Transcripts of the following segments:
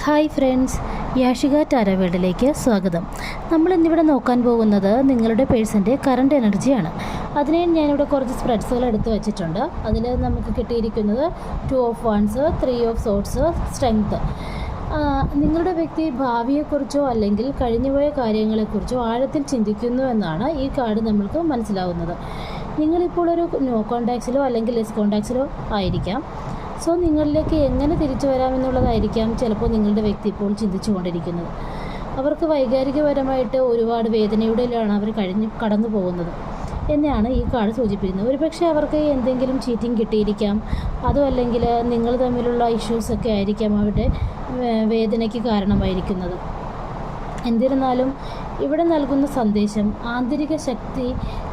Hi friends, Yashika tarot വേൾഡിലേക്ക് സ്വാഗതം. നമ്മൾ ഇന്നിവിടെ നോക്കാൻ പോകുന്നത് നിങ്ങളുടെ പേഴ്സൻ്റെ കറണ്ട് എനർജിയാണ്. അതിനെ ഞാനിവിടെ കുറച്ച് സ്പ്രെഡ്സുകൾ എടുത്ത് വെച്ചിട്ടുണ്ട്. അതിൽ നമുക്ക് കിട്ടിയിരിക്കുന്നത് 2 of ones, 3 of sorts, strength. നിങ്ങളുടെ വ്യക്തി ഭാവിയെക്കുറിച്ചോ അല്ലെങ്കിൽ കഴിഞ്ഞുപോയ കാര്യങ്ങളെക്കുറിച്ചോ ആഴത്തിൽ ചിന്തിക്കുന്നു എന്നാണ് ഈ കാർഡ് നമ്മൾക്ക് മനസ്സിലാവുന്നത്. നിങ്ങളിപ്പോൾ ഒരു നോ കോൺടാക്ട്സിലോ അല്ലെങ്കിൽ ലെസ് കോൺടാക്ട്സിലോ ആയിരിക്കാം. സോ നിങ്ങളിലേക്ക് എങ്ങനെ തിരിച്ചു വരാമെന്നുള്ളതായിരിക്കാം ചിലപ്പോൾ നിങ്ങളുടെ വ്യക്തി ഇപ്പോൾ ചിന്തിച്ചു കൊണ്ടിരിക്കുന്നത്. അവർക്ക് വൈകാരികപരമായിട്ട് ഒരുപാട് വേദനയുടെയിലാണ് അവർ കടന്നു പോകുന്നത് എന്നാണ് ഈ കാർഡ് സൂചിപ്പിക്കുന്നത്. ഒരുപക്ഷെ അവർക്ക് എന്തെങ്കിലും ചീറ്റിംഗ് കിട്ടിയിരിക്കാം, അതും അല്ലെങ്കിൽ നിങ്ങൾ തമ്മിലുള്ള ഇഷ്യൂസൊക്കെ ആയിരിക്കാം അവരുടെ വേദനയ്ക്ക് കാരണമായിരിക്കുന്നത്. എന്നിരുന്നാലും ഇവിടെ നൽകുന്ന സന്ദേശം ആന്തരിക ശക്തി,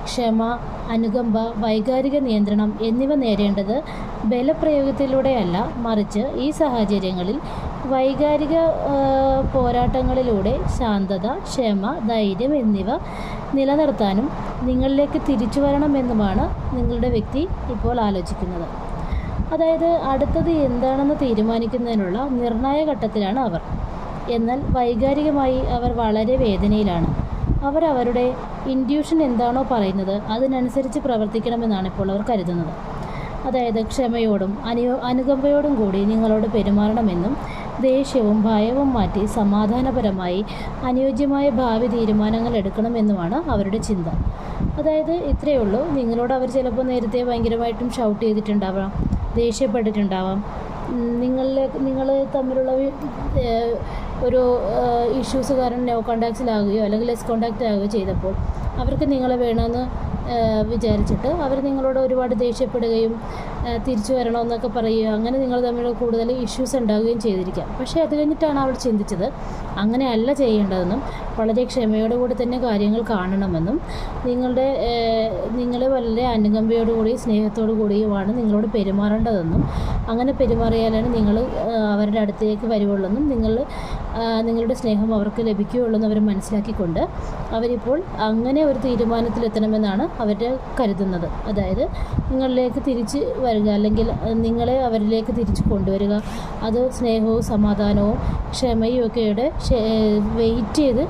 ക്ഷമ, അനുകമ്പ, വൈകാരിക നിയന്ത്രണം എന്നിവ നേടേണ്ടത് ബലപ്രയോഗത്തിലൂടെയല്ല, മറിച്ച് ഈ സാഹചര്യങ്ങളിൽ വൈകാരിക പോരാട്ടങ്ങളിലൂടെ ശാന്തത, ക്ഷമ, ധൈര്യം എന്നിവ നിലനിർത്താനും നിങ്ങളിലേക്ക് തിരിച്ചു വരണമെന്നുമാണ് നിങ്ങളുടെ വ്യക്തി ഇപ്പോൾ ആലോചിക്കുന്നത്. അതായത് അടുത്തത് എന്താണെന്ന് തീരുമാനിക്കുന്നതിനുള്ള നിർണായക ഘട്ടത്തിലാണ് അവർ. എന്നാൽ വൈകാരികമായി അവർ വളരെ വേദനയിലാണ്. അവരുടെ ഇൻഡ്യൂഷൻ എന്താണോ പറയുന്നത് അതിനനുസരിച്ച് പ്രവർത്തിക്കണമെന്നാണ് ഇപ്പോൾ അവർ കരുതുന്നത്. അതായത് ക്ഷമയോടും അനുകമ്പയോടും കൂടി നിങ്ങളോട് പെരുമാറണമെന്നും ദേഷ്യവും ഭയവും മാറ്റി സമാധാനപരമായി അനുയോജ്യമായ ഭാവി തീരുമാനങ്ങൾ എടുക്കണമെന്നുമാണ് അവരുടെ ചിന്ത. അതായത് ഇത്രയേ ഉള്ളൂ. നിങ്ങളോട് അവർ ചിലപ്പോൾ നേരത്തെ ഭയങ്കരമായിട്ടും ഷൗട്ട് ചെയ്തിട്ടുണ്ടാവാം, ദേഷ്യപ്പെട്ടിട്ടുണ്ടാവാം. നിങ്ങൾ തമ്മിലുള്ള ഒരു ഇഷ്യൂസ് കാരണം നോ കോൺടാക്ട്സിലാകുകയോ അല്ലെങ്കിൽ ലെസ് കോൺടാക്റ്റ് ആകുകയോ ചെയ്തപ്പോൾ അവർക്ക് നിങ്ങളെ വേണമെന്ന് വിചാരിച്ചിട്ട് അവർ നിങ്ങളോട് ഒരുപാട് ദേഷ്യപ്പെടുകയും തിരിച്ചു വരണമെന്നൊക്കെ പറയുകയോ അങ്ങനെ നിങ്ങൾ തമ്മിൽ കൂടുതൽ ഇഷ്യൂസ് ഉണ്ടാകുകയും ചെയ്തിരിക്കാം. പക്ഷേ അത് കഴിഞ്ഞിട്ടാണ് അവൾ ചിന്തിച്ചത് അങ്ങനെയല്ല ചെയ്യേണ്ടതെന്നും വളരെ ക്ഷമയോടുകൂടി തന്നെ കാര്യങ്ങൾ കാണണമെന്നും നിങ്ങൾ വളരെ അനുകമ്പയോടുകൂടി സ്നേഹത്തോടു കൂടിയുമാണ് നിങ്ങളോട് പെരുമാറേണ്ടതെന്നും അങ്ങനെ പെരുമാറിയാലാണ് നിങ്ങൾ അവരുടെ അടുത്തേക്ക് വരുവുള്ളെന്നും നിങ്ങളുടെ സ്നേഹം അവർക്ക് ലഭിക്കുകയുള്ളൂ എന്ന് അവർ മനസ്സിലാക്കിക്കൊണ്ട് അവരിപ്പോൾ അങ്ങനെ ഒരു തീരുമാനത്തിലെത്തണമെന്നാണ് അവരുടെ കരുതുന്നത്. അതായത് നിങ്ങളിലേക്ക് തിരിച്ച് വരിക അല്ലെങ്കിൽ നിങ്ങളെ അവരിലേക്ക് തിരിച്ച് കൊണ്ടുവരിക, അത് സ്നേഹവും സമാധാനവും ക്ഷമയും ഒക്കെയുടെ വെയിറ്റ് ചെയ്ത്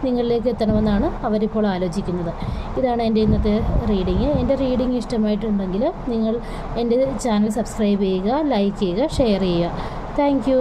നിങ്ങളിലേക്ക് എത്തണമെന്നാണ് അവരിപ്പോൾ ആലോചിക്കുന്നത്. ഇതാണ് എൻ്റെ ഇന്നത്തെ റീഡിങ്. എൻ്റെ റീഡിങ് ഇഷ്ടമായിട്ടുണ്ടെങ്കിൽ നിങ്ങൾ എൻ്റെ ചാനൽ സബ്സ്ക്രൈബ് ചെയ്യുക, ലൈക്ക് ചെയ്യുക, ഷെയർ ചെയ്യുക. താങ്ക്